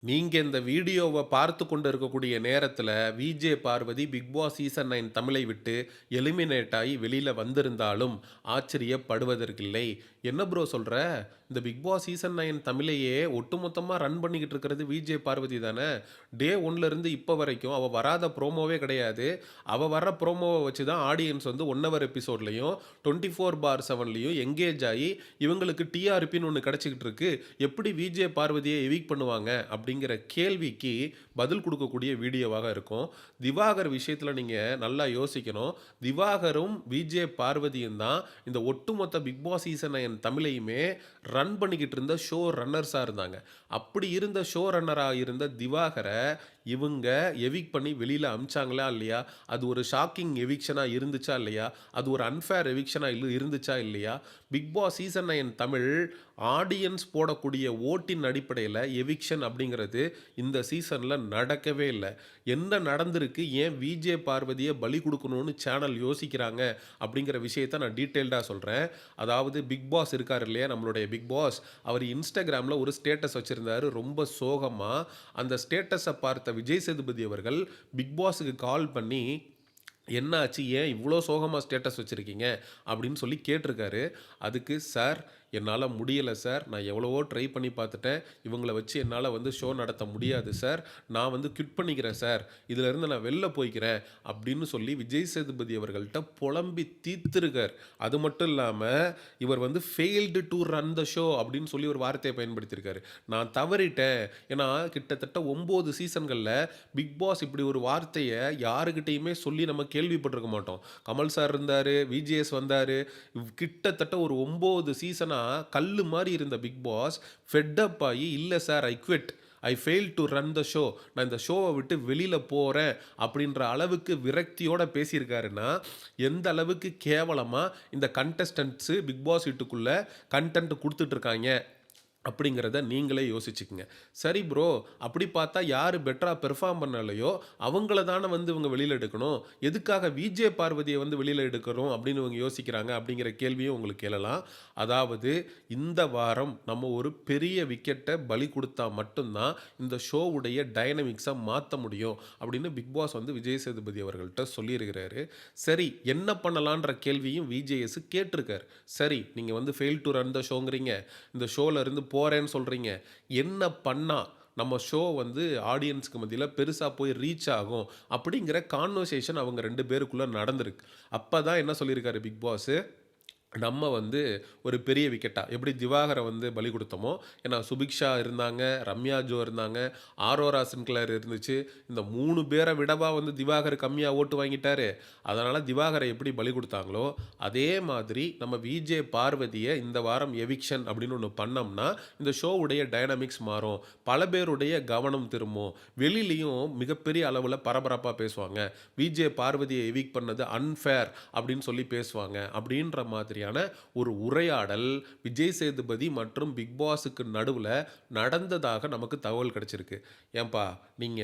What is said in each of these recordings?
நீங்க இந்த வீடியோவ பார்த்து கொண்டு இருக்கக்கூடிய நேரத்தில, VJ Parvathi Bigg Boss season 9 தமிழை விட்டு எலிமினேட் ஆயி வெளியில வந்திருந்தாலும் ஆச்சரியப்படுவதற்கில்லை. என்ன ப்ரோ சொல்ற? இந்த பிக் பாஸ் சீசன் 9 தமிழையே ஒட்டுமொத்தமா ரன் பண்ணிக்கிட்டு இருக்கிறது விஜே பார்வதி தானே! டே 1ல இருந்து இப்ப வரைக்கும் அவ வராத ப்ரோமோவே கிடையாது. அவ வர்ற ப்ரோமோவ வச்சு தான் ஆடியன்ஸ் வந்து 1 ஹவர் எபிசோட்லயும் 24/7லயும் எங்கேஜ் ஆயி இவங்களுக்கு டிஆர்பின்னு ஒண்ணு கிடைச்சுக்கிட்டு இருக்கு. எப்படி விஜே பார்வதிய எவிக்ட் பண்ணுவாங்க? அப்படிங்கிற கேள்விக்கு பதில் குடுக்கக்கூடிய வீடியோவாக இருக்கும். திவாகர் விஷயத்தில நீங்க நல்லா யோசிக்கணும். திவாகரும், விஜே பார்வதியும் தான் இந்த ஒட்டுமொத்த பிக் பாஸ் சீசன் 9 தமிழையுமே ரன் பண்ணிக்கிட்டு இருந்த ஷோ ரன்னர்ஸா இருந்தாங்க. அப்படி இருந்த ஷோ ரன்னரா இருந்த திவாகர இவங்க எவிக்ட் பண்ணி வெளியில அனுப்பிச்சாங்களா இல்லையா? அது ஒரு ஷாக்கிங் எவிக்ஷனா இருந்துச்சா இல்லையா? அது ஒரு அன்ஃபேர் எவிக்ஷனா இருந்துச்சா இல்லையா? Bigg Boss season 9 Tamil audience போடக்கூடிய ஓட்டின் அடிப்படையில எவிக்ஷன் அப்படிங்கிறது இந்த சீசன்ல நடக்கவே இல்ல. என்ன நடந்திருக்கு? ஏன் விஜே பார்வதிய பலி குடுக்கணும்னு சேனல் யோசிக்கிறாங்க? அப்படிங்கிற விஷயத்த நான் டீட்டெயில்டா சொல்றேன். அதாவது பிக் பாஸ் இருக்காரு இல்லையா? நம்மளுடைய பிக் பாஸ். அவர் Instagramல ஒரு ஸ்டேட்டஸ் வச்சிருந்தாரு. ரொம்ப சோகமா. அந்த ஸ்டேட்டஸ பார்த்த விஜய் சேதுபதி அவர்கள் பிக் பாஸ்க்கு கால் பண்ணி, "என்ன ஆச்சு? ஏன் இவ்ளோ சோகமா ஸ்டேட்டஸ் வச்சிருக்கீங்க?" அப்படின்னு சொல்லி கேட்டிருக்காரு. அதுக்கு, "சார் என்னால முடியல சார். நான் எவ்வளவோ ட்ரை பண்ணி பார்த்துட்டேன். இவங்கள வச்சு என்னால வந்து ஷோ நடத்த முடியாது சார். நான் வந்து குவிட் பண்ணிக்கிறேன் சார். இதிலிருந்து நான் வெளில போய்க்கிறேன்." அப்படின்னு சொல்லி விஜய் சேதுபதி அவர்கள்ட்ட புலம்பி தீர்த்திருக்கார். அது மட்டும் இல்லாம, இவர் வந்து failed to run the show அப்படின்னு சொல்லி ஒரு வார்த்தைய பயன்படுத்தியிருக்காரு. நான் தவறிட்டேன். ஏன்னா, கிட்டத்தட்ட 9 சீசன்கள்ல பிக் பாஸ் இப்படி ஒரு வார்த்தைய யாருகிட்டயுமே சொல்லி நம்ம கேள்விப்பட்டிருக்க மாட்டோம். கமல் சார் இருந்தாரு, விஜிஎஸ் வந்தாரு. கிட்டத்தட்ட ஒரு 9 சீசனா கல்லு மாரி இருந்த பிக் பாஸ் ஃபெட் அப் ஆயி, "இல்ல sir I quit. I fail to run the show. நான் இந்த ஷோவ விட்டு வெளியில போறேன்." அப்படின்ற அளவுக்கு விரக்தியோட பேசியிருக்காருன்னா, எந்த அளவுக்கு கேவலமா இந்த கண்டஸ்டன்ட்ஸ் பிக் பாஸ் வீட்டுக்குள்ள கன்டென்ட் குடுத்துட்டு இருக்காய்ங்க அப்படிங்கிறத நீங்களே யோசிச்சுக்கங்க. சரி ப்ரோ, அப்படி பார்த்தா யாரு பெட்டரா பெர்ஃபார்ம் பண்ணலையோ, அவங்கள தான வந்து இவங்க வெளியில எடுக்கணும். எதுக்காக விஜே பார்வதிய வந்து வெளியில எடுக்கணும் அப்படின்னு இவங்க யோசிக்கிறாங்க அப்படிங்கிற கேள்வியும் உங்களுக்கு எழலாம். அதாவது இந்த வாரம் நம்ம ஒரு பெரிய விக்கெட்ட பலி குடுத்தா மட்டும் தான் இந்த ஷோவுடைய டைனமிக்ஸ மாத்த முடியும் அப்படின்னு பிக் பாஸ் வந்து விஜய் சேதுபதி அவர்கள்ட்ட சொல்லியிருக்கிறாரு. சரி, என்ன பண்ணலான்ற கேள்வியும் விஜேஎஸ் கேட்டிருக்காரு. சரி, நீங்க வந்து ஃபெயில் டூ ரன் த ஷோங்கிறீங்க. இந்த ஷோல இருந்து போறேன்னு சொல்றீங்க. என்ன பண்ணா நம்ம ஷோ வந்து ஆடியன்ஸ்க்கு மத்தியில பெருசா போய் ரீச் ஆகும்? அப்படிங்கிற கான்வர்சேஷன் அவங்க 2 பேருக்குள்ள நடந்திருக்கு. அப்ப தான் என்ன சொல்லியிருக்காரு பிக் பாஸ், நம்ம வந்து ஒரு பெரிய விக்கெட்டா எப்படி திவாகர வந்து பலி குடுத்தோமோ, ஏன்னா சுபிக்ஷா இருந்தாங்க, ரம்யா ஜோ இருந்தாங்க, ஆரோரா சின்க்ளேர் இருந்துச்சு. இந்த 3 பேர விடவா வந்து திவாகர் கம்மியா ஓட்டு வாங்கிட்டாரு. அதனால திவாகர எப்படி பலி குடுத்தாங்களோ, அதே மாதிரி நம்ம விஜே பார்வதிய இந்த வாரம் எவிக்ஷன் அப்படின்னு ஒண்ணு பண்ணோம்னா, இந்த ஷோவுடைய டைனமிக்ஸ் மாறும். பல பேருடைய கவனம் திரும்பும். வெளியிலயும் மிகப்பெரிய அளவுல பரபரப்பா பேசுவாங்க. விஜே பார்வதிய எவிக்ட் பண்ணது அன்ஃபேர் அப்படின்னு சொல்லி பேசுவாங்க. அப்படின்ற மாதிரியான ஒரு உரையாடல் விஜய் சேதுபதி மற்றும் பிக் பாஸுக்கு நடுவுல நடந்ததாக நமக்கு தகவல் கிடைச்சிருக்கு. ஏன்பா, நீங்க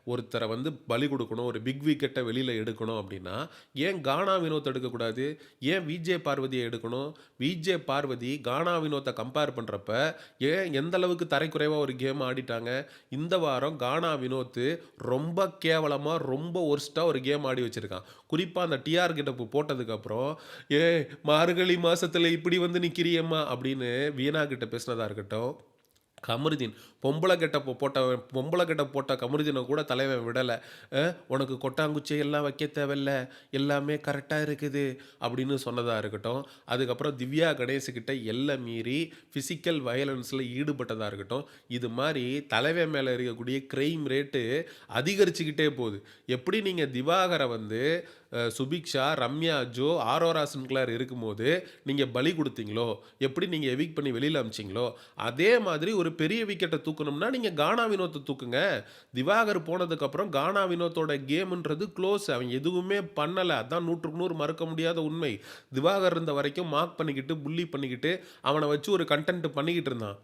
ஒருத்தர வந்து பலி குடுக்கணும், ஒரு பிக் விக்கெட்ட வெளியில எடுக்கணும் அப்படின்னா, ஏன் கானா வினோத் எடுக்கக்கூடாது? ஏன் விஜே பார்வதிய எடுக்கணும்? விஜே பார்வதி கானா வினோத்த கம்பேர் பண்றப்ப, ஏன் எந்த அளவுக்கு தரைக்குறைவா ஒரு கேம் ஆடிட்டாங்க? இந்த வாரம் கானா வினோத் ரொம்ப கேவலமா, ரொம்ப வொர்ஸ்ட்டா ஒரு கேம் ஆடி வச்சிருக்கான். குறிப்பா அந்த டிஆர் கெட்டப் போட்டதுக்கப்புறம், "ஏய் மார்கழி மாசத்துல இப்படி வந்து நிக்கிறியேம்மா" அப்படின்னு வீணா கிட்ட பேசினதா இருக்கட்டும். கமருதீன் பொம்பள கெட்டப் போட்ட கமருதீன கூட தலைவன் விடல. "உனக்கு கொட்டாங்குச்சி எல்லாம் வைக்க தேவையில்ல. எல்லாமே கரெக்ட்டா இருக்குது." அப்படின்னு சொன்னதா இருக்கட்டும். அதுக்கப்புறம் திவ்யா கணேஷ் கிட்ட எல்லை மீறி பிசிக்கல் வயலன்ஸ்ல ஈடுபட்டதா இருக்கட்டும். இது மாரி தலைவன் மேல இருக்கக்கூடிய கிரைம் ரேட்டு அதிகரிச்சுக்கிட்டே போகுது. எப்படி நீங்க திவாகர வந்து Subiksha, Ramya Joe, Aurora Sinclair இருக்கும்போது நீங்க பலி குடுத்தீங்களோ, எப்படி நீங்க எவிக்ட் பண்ணி வெளியில அனுப்பிச்சீங்களோ, அதே மாதிரி ஒரு பெரிய விக்கெட்ட தூக்கணும்னா நீங்க கானா வினோத்த தூக்குங்க. திவாகர் போனதுக்கப்புறம் கானா வினோத்தோட கேம்ன்றது குளோஸ். அவன் எதுவுமே பண்ணல. அதான் 100க்கு 100 மறுக்க முடியாத உண்மை. திவாகர் இருந்த வரைக்கும் மார்க் பண்ணிக்கிட்டு, புல்லி பண்ணிக்கிட்டு, அவன வச்சு ஒரு கன்டென்ட் பண்ணிக்கிட்டு இருந்தான்.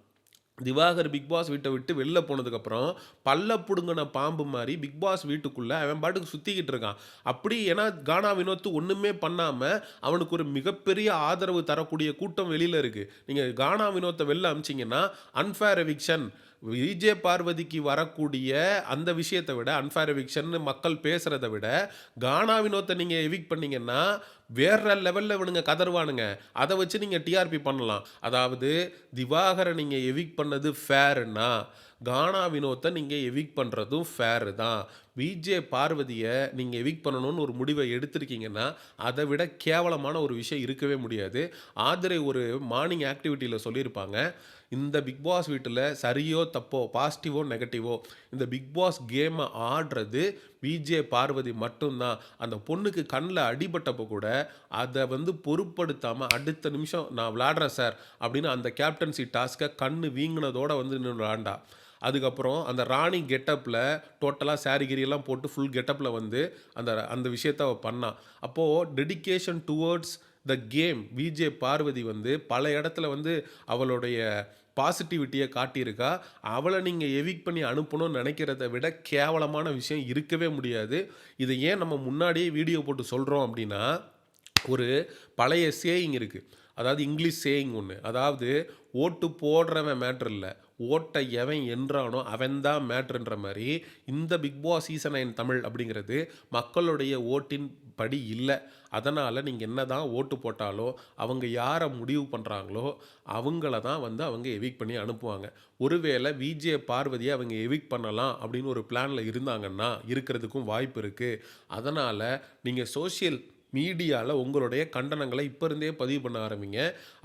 திவாகர் பிக் பாஸ் வீட்ட விட்டு வெளில போனதுக்கப்புறம், பல்ல புடுங்குன பாம்பு மாரி பிக் பாஸ் வீட்டுக்குள்ள அவன் பாட்டுக்கு சுத்திக்கிட்டு இருக்கான். அப்படி ஏன்னா கானா வினோத் ஒண்ணுமே பண்ணாம, அவனுக்கு ஒரு மிகப்பெரிய ஆதரவு தரக்கூடிய கூட்டம் வெளியில இருக்கு. நீங்க கானா வினோத்த வெளில அனுப்பிச்சீங்கன்னா, அன்ஃபேர் எவிக்ஷன். விஜே பார்வதிக்கு வரக்கூடிய அந்த விஷயத்த விட அன்ஃபேர் எவிக்ஷன்னு மக்கள் பேசுறத விட, கானா வினோத்த நீங்க எவிக்ட் பண்ணீங்கன்னா, வேற லெவல்ல இவனுங்க கதறுவானுங்க. அத வச்சு நீங்க டிஆர்பி பண்ணலாம். அதாவது திவாகர நீங்க எவிக்ட் பண்ணது ஃபேர்ன்னா, கானா வினோத்த நீங்க எவிக்ட் பண்றதும் ஃபேர் தான். விஜே பார்வதிய நீங்க எவிக்ட் பண்ணணும்னு ஒரு முடிவ எடுத்திருக்கீங்கன்னா, அத விட கேவலமான ஒரு விஷயம் இருக்கவே முடியாது. ஆதிரை ஒரு மார்னிங் ஆக்டிவிட்டில சொல்லியிருப்பாங்க. இந்த பிக் பாஸ் வீட்டில சரியோ, தப்போ, பாசிட்டிவோ, நெகட்டிவோ இந்த பிக் பாஸ் கேம ஆடுறது விஜே பார்வதி மட்டும் தான். அந்த பொண்ணுக்கு கண்ல அடிபட்டப்போ கூட, அத பொருட்படுத்தாம அடுத்த நிமிஷம் நான் விளையாடுறேன் சார் அப்படின்னு அந்த கேப்டன்சி டாஸ்க்க கண்ணு வீங்குனதோட நின்னு விளையாண்டா. அதுக்கப்புறம் அந்த ராணி கெட்டப்ல டோட்டலா சாரி கீரியெல்லாம் போட்டு ஃபுல் கெட்டப்ல அந்த அந்த விஷயத்த அவ பண்ணா. அப்போ dedication towards the game VJ Parvathi பல இடத்துல அவளுடைய பாசிட்டிவிட்டிய காட்டியிருக்கா. அவள நீங்க எவிக்ட் பண்ணி அனுப்பணும்னு நெனைக்கிறத விட கேவலமான விஷயம் இருக்கவே முடியாது. இத ஏன் நம்ம முன்னாடியே வீடியோ போட்டு சொல்றோம் அப்டின்னா, ஒரு பழைய சேயிங் இருக்கு. அதாவது இங்கிலீஷ் சேயிங் ஒண்ணு. அதாவது ஓட்டு போடுறவன் மேட்டர் இல்ல. ஓட்ட எவன் எண்றானோ அவன் தான் மேட்டர்ன்ற மாரி, இந்த பிக் பாஸ் சீசன் 9 தமிழ் அப்படிங்கிறது மக்களுடைய ஓட்டின் படி இல்ல. அதனால நீங்க என்னதான் ஓட்டு போட்டாலும், அவங்க யார முடிவு பண்றாங்களோ, அவங்கள தான் அவங்க எவிக்ட் பண்ணி அனுப்புவாங்க. ஒருவேள விஜே பார்வதிய அவங்க எவிக்ட் பண்ணலாம் அப்படின்னு ஒரு பிளான்ல இருந்தாங்கன்னா, இருக்கிறதுக்கும் வாய்ப்பு இருக்கு. அதனால நீங்க சோசியல் மீடியால உங்களுடைய கண்டனங்கள இப்ப இருந்தே பதிவு பண்ண ஆரம்பிங்க.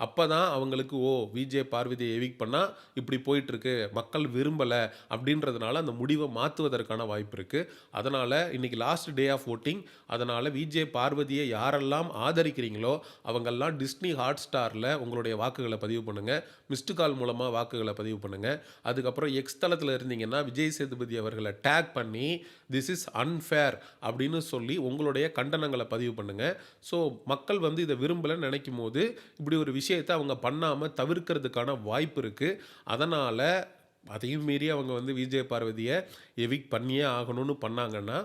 அப்பதான் அவங்களுக்கு விஜே பார்வதிய எவிக்ட் பண்ணா இப்படி போயிட்டுருக்கு. மக்கள் விரும்பல அப்படின்றதுனால அந்த முடிவ மாத்துவதற்கான வாய்ப்பு இருக்கு. அதனால இன்னைக்கு லாஸ்ட் டே ஆஃப் வோட்டிங். அதனால விஜே பார்வதிய யாரெல்லாம் ஆதரிக்கிறீங்களோ, அவங்கெல்லாம் டிஸ்னி ஹாட்ஸ்டார்ல உங்களுடைய வாக்குகள பதிவு பண்ணுங்க. மிஸ்டு கால் மூலமா வாக்குகள பதிவு பண்ணுங்க. அதுக்கப்புறம் எக்ஸ் தளத்தில இருந்தீங்கன்னா, விஜய் சேதுபதி அவர்கள டேக் பண்ணி திஸ் இஸ் அன்ஃபேர் அப்படின்னு சொல்லி உங்களுடைய கண்டனங்கள பதிவு பண்ணுங்க. ஸோ மக்கள் இத விரும்பலன்னு நெனைக்கும்போது, இப்படி ஒரு விஷயத்த அவங்க பண்ணாம தவிர்க்கிறதுக்கான வாய்ப்பு இருக்கு. அதனால அதையும் மீறி அவங்க விஜய் பார்வதிய எவிக்ட் பண்ணியே ஆகணும்னு பண்ணாங்கன்னா,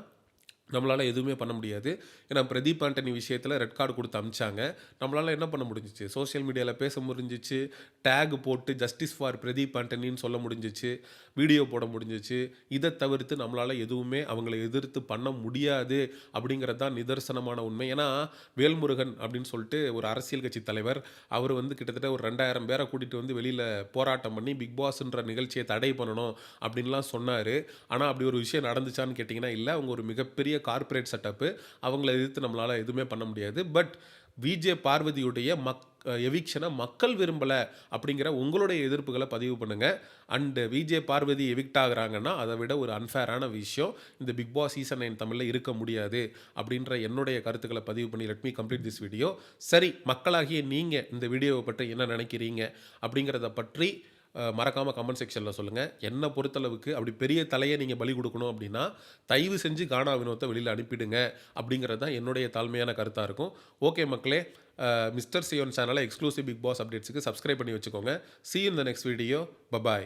நம்மளால எதுவுமே பண்ண முடியாது. ஏன்னா பிரதீப் ஆண்டனி விஷயத்தில ரெட் கார்டு குடுத்து அனுப்பிச்சாங்க. நம்மளால என்ன பண்ண முடிஞ்சுச்சு? சோசியல் மீடியால பேச முடிஞ்சுச்சு. டேக் போட்டு ஜஸ்டிஸ் ஃபார் பிரதீப் ஆண்டனின்னு சொல்ல முடிஞ்சுச்சு. வீடியோ போட முடிஞ்சுச்சு. இத தவிர்த்து நம்மளால எதுவுமே அவங்கள எதிர்த்து பண்ண முடியாது அப்படிங்கிறது தான் நிதர்சனமான உண்மை. ஏன்னா வேல்முருகன் அப்படின்னு சொல்லிட்டு ஒரு அரசியல் கட்சி தலைவர். அவரு கிட்டத்தட்ட ஒரு 2000 பேர கூட்டிட்டு வெளியில போராட்டம் பண்ணி பிக் பாஸ்ன்ற நிகழ்ச்சிய தடை பண்ணணும் அப்படின்லாம் சொன்னாரு. ஆனா அப்படி ஒரு விஷயம் நடந்துச்சான்னு கேட்டீங்கன்னா, இல்ல. அவங்க ஒரு மிகப்பெரிய கார்ப்பரேட் செட்டப்பு. அவங்கள எதிர்த்து நம்மளால எதுவுமே பண்ண முடியாது. பட் விஜே பார்வதியுடைய எவிக்ஷன மக்கள் விரும்பல அப்படிங்கிற உங்களுடைய எதிர்ப்புகள பதிவு பண்ணுங்க. அண்ட் விஜே பார்வதி எவிக்ட் ஆகுறாங்கன்னா, அத விட ஒரு அன்ஃபேரான விஷயம் இந்த பிக் பாஸ் சீசன் 9 தமிழ்ல இருக்க முடியாது அப்படின்ற என்னுடைய கருத்துக்கள பதிவு பண்ணி let me complete this video. சரி, மக்களாகிய நீங்க இந்த வீடியோவ பற்றி என்ன நினைக்கிறீங்க? அப்படிங்கிறத பற்றி மறக்காம கமெண்ட் செக்ஷன்ல சொல்லுங்க. என்ன பொறுத்தளவுக்கு அப்படி பெரிய தலைய நீங்க பலி குடுக்கணும் அப்படின்னா, தயவு செஞ்சு கானா வினோத்த வெளியில அனுப்பிடுங்க அப்படிங்கிறது தான் என்னுடைய தாழ்மையான கருத்தா இருக்கும். ஓகே மக்களே, மிஸ்டர் சியோன் சேனல எக்ஸ்க்ளூசிவ் பிக் பாஸ் அப்டேட்ஸ்க்கு சப்ஸ்கிரைப் பண்ணி வச்சுக்கோங்க. See you in the next video. Bye bye.